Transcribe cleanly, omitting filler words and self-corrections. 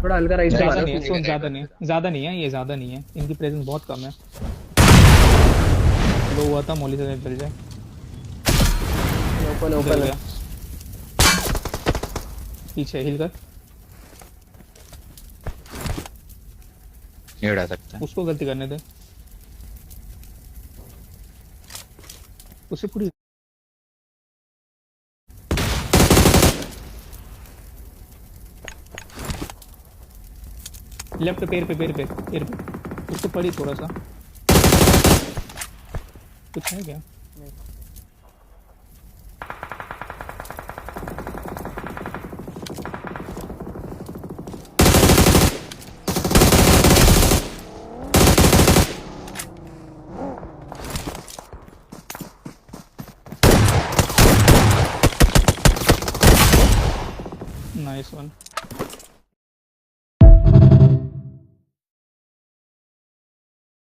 थोड़ा हल्का राइट से ज्यादा मारो। नहीं है, सुन, नहीं ज्यादा नहीं है, ये ज्यादा नहीं है, इनकी प्रेजेंस बहुत कम है। लो हुआ था, मौली से चल जाए। ओपन इधर ओपन है। गया, पीछे हिल कर। नहीं उड़ा सकता। उसको गलती करने दे, उसे पूरी। लेफ्ट पैर पे, पैर पे उसको पड़ी थोड़ा सा। कुछ है क्या? Nice one.